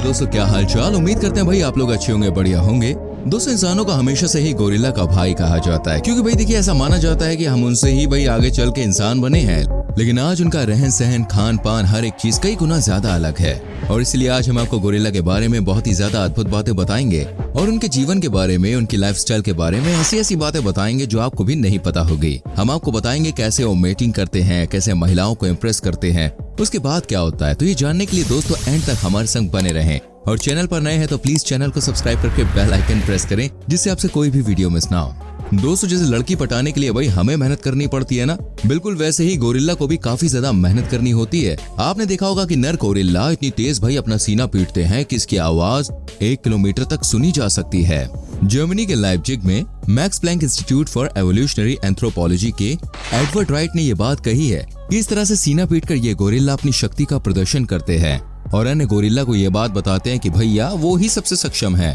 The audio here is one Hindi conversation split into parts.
दोस्तों, क्या हालचाल। उम्मीद करते हैं भाई आप लोग अच्छे होंगे, बढ़िया होंगे। दोस्तों, इंसानों को हमेशा से ही गोरिल्ला का भाई कहा जाता है, क्योंकि भाई देखिए ऐसा माना जाता है कि हम उनसे ही भाई आगे चल के इंसान बने हैं। लेकिन आज उनका रहन सहन, खान पान, हर एक चीज कई गुना ज्यादा अलग है। और इसलिए आज हम आपको गोरिल्ला के बारे में बहुत ही ज्यादा अद्भुत बातें बताएंगे और उनके जीवन के बारे में, उनकी लाइफस्टाइल के बारे में ऐसी ऐसी बातें बताएंगे जो आपको भी नहीं पता होगी। हम आपको बताएंगे कैसे वो मेटिंग करते हैं, कैसे महिलाओं को इम्प्रेस करते हैं, उसके बाद क्या होता है। तो ये जानने के लिए दोस्तों एंड तक हमारे संग बने रहें। और चैनल पर नए हैं तो प्लीज चैनल को सब्सक्राइब करके बेल आइकन प्रेस करें, जिससे आपसे कोई भी वीडियो मिस ना हो। दोस्तों, जैसे लड़की पटाने के लिए भाई हमें मेहनत करनी पड़ती है ना, बिल्कुल वैसे ही गोरिल्ला को भी काफी ज्यादा मेहनत करनी होती है। आपने देखा होगा कि नर गोरिल्ला इतनी तेज भाई अपना सीना पीटते हैं कि इसकी आवाज 1 किलोमीटर तक सुनी जा सकती है। जर्मनी के लाइप्जिग में Max Planck Institute for Evolutionary Anthropology के एडवर्ड राइट ने ये बात कही है कि इस तरह से सीना पीटकर ये गोरिल्ला अपनी शक्ति का प्रदर्शन करते हैं और अन्य गोरिल्ला को ये बात बताते हैं कि भैया वो ही सबसे सक्षम है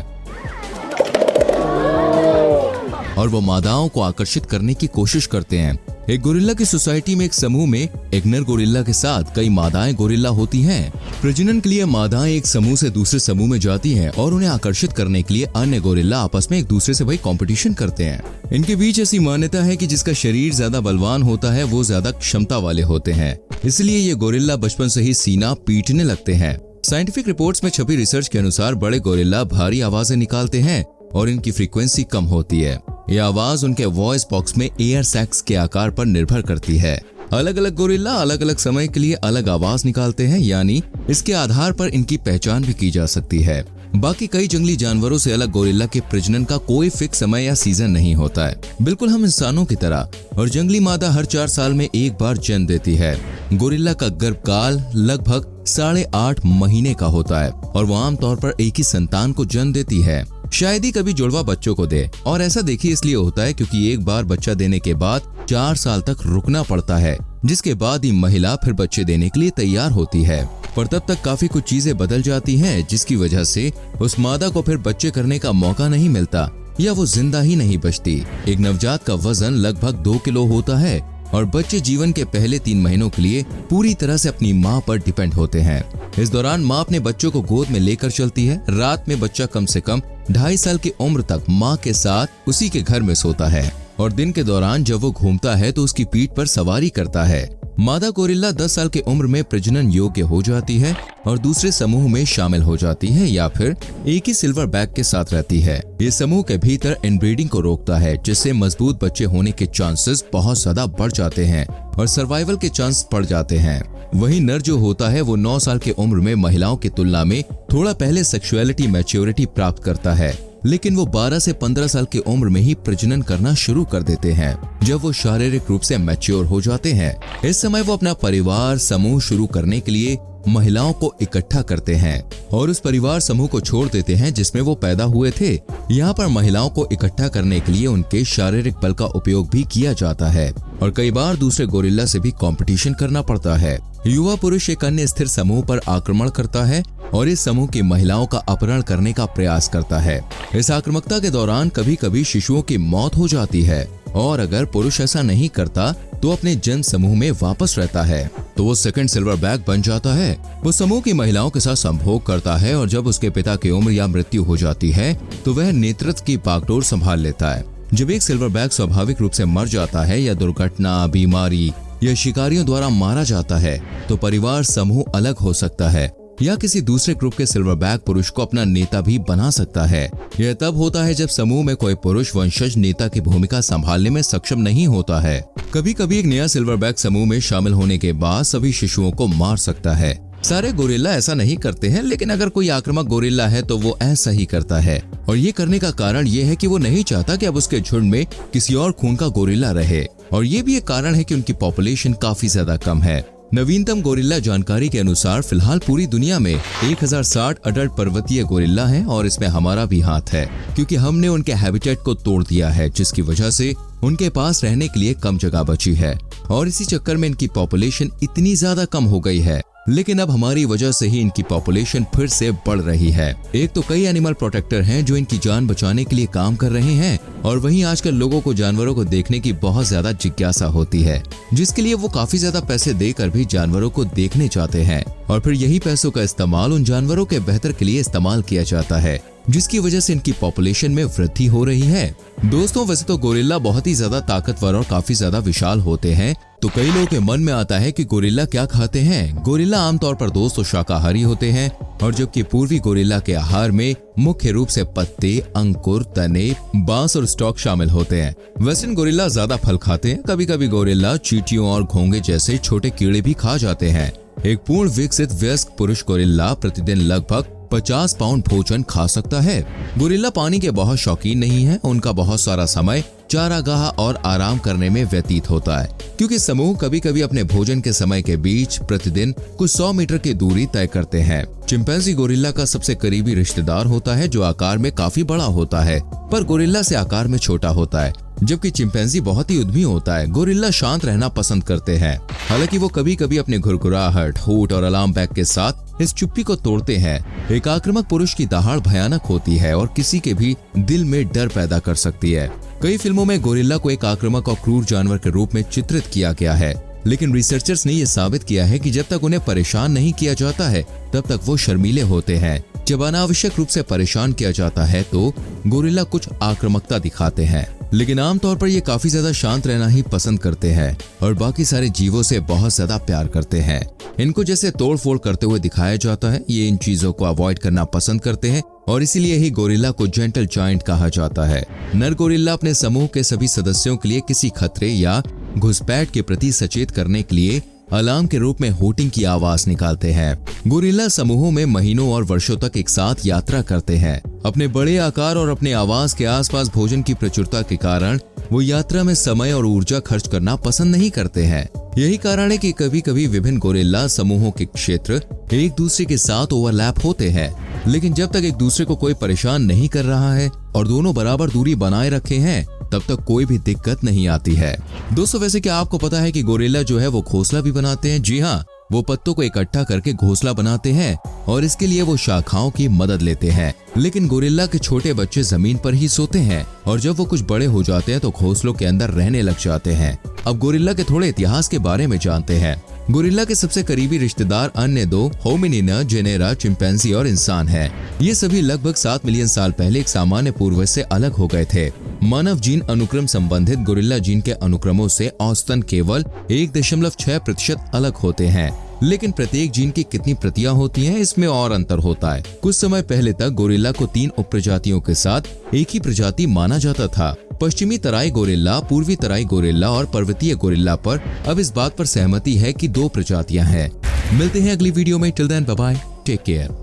और वो मादाओं को आकर्षित करने की कोशिश करते हैं। एक गोरिल्ला की सोसाइटी में एक समूह में एक नर गोरिल्ला के साथ कई मादाएं गोरिल्ला होती हैं। प्रजनन के लिए मादाएं एक समूह से दूसरे समूह में जाती हैं और उन्हें आकर्षित करने के लिए अन्य गोरिल्ला आपस में एक दूसरे से भाई कंपटीशन करते हैं। इनके बीच ऐसी मान्यता है कि जिसका शरीर ज्यादा बलवान होता है वो ज्यादा क्षमता वाले होते हैं, इसलिए ये गोरिल्ला बचपन से ही सीना पीटने लगते हैं। साइंटिफिक रिपोर्ट्स में छपी रिसर्च के अनुसार बड़े गोरिल्ला भारी आवाजें निकालते हैं और इनकी फ्रीक्वेंसी कम होती है। यह आवाज उनके वॉइस बॉक्स में एयर सैक्स के आकार पर निर्भर करती है। अलग अलग गोरिल्ला अलग अलग समय के लिए अलग आवाज निकालते हैं, यानी इसके आधार पर इनकी पहचान भी की जा सकती है। बाकी कई जंगली जानवरों से अलग गोरिल्ला के प्रजनन का कोई फिक्स समय या सीजन नहीं होता है, बिल्कुल हम इंसानों की तरह। और जंगली मादा हर 4 साल में एक बार जन्म देती है। गोरिल्ला का गर्भकाल लगभग 8.5 महीने का होता है और वो आमतौर पर एक ही संतान को जन्म देती है, शायद ही कभी जुड़वा बच्चों को दे। और ऐसा देखिए इसलिए होता है क्योंकि एक बार बच्चा देने के बाद 4 साल तक रुकना पड़ता है, जिसके बाद ही महिला फिर बच्चे देने के लिए तैयार होती है। पर तब तक काफी कुछ चीजें बदल जाती हैं, जिसकी वजह से उस मादा को फिर बच्चे करने का मौका नहीं मिलता या वो जिंदा ही नहीं बचती। एक नवजात का वजन लगभग 2 किलो होता है और बच्चे जीवन के पहले 3 महीनों के लिए पूरी तरह से अपनी माँ पर डिपेंड होते हैं। इस दौरान माँ अपने बच्चों को गोद में लेकर चलती है। रात में बच्चा कम से कम 2.5 साल की उम्र तक माँ के साथ उसी के घर में सोता है और दिन के दौरान जब वो घूमता है तो उसकी पीठ पर सवारी करता है। मादा गोरिल्ला 10 साल की उम्र में प्रजनन योग्य हो जाती है और दूसरे समूह में शामिल हो जाती है या फिर एक ही सिल्वर बैक के साथ रहती है। ये समूह के भीतर इनब्रीडिंग को रोकता है, जिससे मजबूत बच्चे होने के चांसेस बहुत ज्यादा बढ़ जाते हैं और सर्वाइवल के चांस बढ़ जाते हैं। वहीं नर जो होता है वो 9 साल की उम्र में महिलाओं की तुलना में थोड़ा पहले सेक्सुअलिटी मैच्योरिटी प्राप्त करता है, लेकिन वो 12 से 15 साल की उम्र में ही प्रजनन करना शुरू कर देते हैं, जब वो शारीरिक रूप से मैच्योर हो जाते हैं। इस समय वो अपना परिवार समूह शुरू करने के लिए महिलाओं को इकट्ठा करते हैं और उस परिवार समूह को छोड़ देते हैं जिसमें वो पैदा हुए थे। यहाँ पर महिलाओं को इकट्ठा करने के लिए उनके शारीरिक बल का उपयोग भी किया जाता है और कई बार दूसरे गोरिल्ला से भी कंपटीशन करना पड़ता है। युवा पुरुष एक अन्य स्थिर समूह पर आक्रमण करता है और इस समूह की महिलाओं का अपहरण करने का प्रयास करता है। इस आक्रामकता के दौरान कभी कभी शिशुओं की मौत हो जाती है और अगर पुरुष ऐसा नहीं करता तो अपने जन समूह में वापस रहता है तो वो सेकंड सिल्वर बैक बन जाता है। वो समूह की महिलाओं के साथ संभोग करता है और जब उसके पिता की उम्र या मृत्यु हो जाती है तो वह नेतृत्व की बागडोर संभाल लेता है। जब एक सिल्वर बैक स्वाभाविक रूप से मर जाता है या दुर्घटना, बीमारी या शिकारियों द्वारा मारा जाता है तो परिवार समूह अलग हो सकता है या किसी दूसरे ग्रुप के सिल्वर बैक पुरुष को अपना नेता भी बना सकता है। यह तब होता है जब समूह में कोई पुरुष वंशज नेता की भूमिका संभालने में सक्षम नहीं होता है। कभी कभी एक नया सिल्वर बैक समूह में शामिल होने के बाद सभी शिशुओं को मार सकता है। सारे गोरिल्ला ऐसा नहीं करते हैं, लेकिन अगर कोई आक्रामक गोरिल्ला है तो वो ऐसा ही करता है और ये करने का कारण ये है कि वो नहीं चाहता कि अब उसके झुंड में किसी और खून का गोरिल्ला रहे और ये भी एक कारण है कि उनकी पॉपुलेशन काफी ज्यादा कम है। नवीनतम गोरिल्ला जानकारी के अनुसार फिलहाल पूरी दुनिया में 1060 अडल्ट पर्वतीय गोरिल्ला हैं और इसमें हमारा भी हाथ है, क्योंकि हमने उनके हैबिटेट को तोड़ दिया है, जिसकी वजह से उनके पास रहने के लिए कम जगह बची है और इसी चक्कर में इनकी पॉपुलेशन इतनी ज्यादा कम हो गई है। लेकिन अब हमारी वजह से ही इनकी पॉपुलेशन फिर से बढ़ रही है। एक तो कई एनिमल प्रोटेक्टर हैं जो इनकी जान बचाने के लिए काम कर रहे हैं, और वहीं आजकल लोगों को जानवरों को देखने की बहुत ज्यादा जिज्ञासा होती है, जिसके लिए वो काफी ज्यादा पैसे देकर भी जानवरों को देखने चाहते हैं, और फिर यही पैसों का इस्तेमाल उन जानवरों के बेहतर के लिए इस्तेमाल किया जाता है, जिसकी वजह से इनकी पॉपुलेशन में वृद्धि हो रही है। दोस्तों, वैसे तो गोरिल्ला बहुत ही ज्यादा ताकतवर और काफी ज्यादा विशाल होते हैं, तो कई लोगों के मन में आता है कि गोरिल्ला क्या खाते हैं। गोरिल्ला आमतौर पर दोस्तों शाकाहारी होते हैं, और जबकि पूर्वी गोरिल्ला के आहार में मुख्य रूप से पत्ते, अंकुर, तने, बांस और स्टॉक शामिल होते हैं। वेस्टर्न गोरिल्ला ज्यादा फल खाते हैं। कभी कभी गोरिल्ला चींटियों और घोंगे जैसे छोटे कीड़े भी खा जाते हैं। एक पूर्ण विकसित वयस्क पुरुष गोरिल्ला प्रतिदिन लगभग 50 पाउंड भोजन खा सकता है। गोरिल्ला पानी के बहुत शौकीन नहीं है। उनका बहुत सारा समय चारागाह और आराम करने में व्यतीत होता है, क्योंकि समूह कभी कभी अपने भोजन के समय के बीच प्रतिदिन कुछ 100 मीटर की दूरी तय करते हैं। चिंपैंजी गोरिल्ला का सबसे करीबी रिश्तेदार होता है, जो आकार में काफी बड़ा होता है, पर गोरिल्ला से आकार में छोटा होता है। जबकि चिंपैंजी बहुत ही उद्यमी होता है। गोरिल्ला शांत रहना पसंद करते हैं। हालांकि वो कभी कभी अपने घुरघुराहट, होठ और अलार्म बैग के साथ इस चुप्पी को तोड़ते हैं। एक आक्रामक पुरुष की दहाड़ भयानक होती है और किसी के भी दिल में डर पैदा कर सकती है। कई फिल्मों में गोरिल्ला को एक आक्रामक और क्रूर जानवर के रूप में चित्रित किया गया है, लेकिन रिसर्चर्स ने यह साबित किया है कि जब तक उन्हें परेशान नहीं किया जाता है, तब तक वो शर्मीले होते हैं। जब अनावश्यक रूप से परेशान किया जाता है तो गोरिल्ला कुछ आक्रामकता दिखाते हैं, लेकिन आमतौर पर ये काफी ज्यादा शांत रहना ही पसंद करते हैं और बाकी सारे जीवों से बहुत ज्यादा प्यार करते हैं। इनको जैसे तोड़फोड़ करते हुए दिखाया जाता है, ये इन चीजों को अवॉइड करना पसंद करते हैं, और इसीलिए ही गोरिल्ला को जेंटल जायंट कहा जाता है। नर गोरिल्ला अपने समूह के सभी सदस्यों के लिए किसी खतरे या घुसपैठ के प्रति सचेत करने के लिए अलार्म के रूप में होटिंग की आवाज निकालते हैं। गोरिल्ला समूहों में महीनों और वर्षों तक एक साथ यात्रा करते हैं। अपने बड़े आकार और अपने आवाज के आसपास भोजन की प्रचुरता के कारण वो यात्रा में समय और ऊर्जा खर्च करना पसंद नहीं करते हैं। यही कारण है कि कभी कभी विभिन्न गोरिल्ला समूहों के क्षेत्र एक दूसरे के साथ ओवरलैप होते हैं, लेकिन जब तक एक दूसरे को कोई परेशान नहीं कर रहा है और दोनों बराबर दूरी बनाए रखे हैं, तब तक कोई भी दिक्कत नहीं आती है। दोस्तों, वैसे क्या आपको पता है कि गोरिल्ला जो है वो घोंसला भी बनाते हैं? जी हाँ, वो पत्तों को इकट्ठा करके घोंसला बनाते हैं और इसके लिए वो शाखाओं की मदद लेते हैं। लेकिन गोरिल्ला के छोटे बच्चे जमीन पर ही सोते हैं और जब वो कुछ बड़े हो जाते हैं तो घोंसलों के अंदर रहने लग जाते हैं। अब गोरिल्ला के थोड़े इतिहास के बारे में जानते हैं। गोरिल्ला के सबसे करीबी रिश्तेदार अन्य दो होमिनिना जेनेरा चिंपैंजी और इंसान हैं। ये सभी लगभग 7 मिलियन साल पहले एक सामान्य पूर्वज से अलग हो गए थे। मानव जीन अनुक्रम संबंधित गोरिल्ला जीन के अनुक्रमों से औसतन केवल 1.6% अलग होते हैं, लेकिन प्रत्येक जीन की कितनी प्रतियां होती हैं, इसमें और अंतर होता है। कुछ समय पहले तक गोरिल्ला को 3 उपप्रजातियों के साथ एक ही प्रजाति माना जाता था। पश्चिमी तराई गोरिल्ला, पूर्वी तराई गोरिल्ला और पर्वतीय गोरिल्ला पर अब इस बात पर सहमति है कि 2 प्रजातियां हैं। मिलते हैं अगली वीडियो में। Till then bye bye, take care.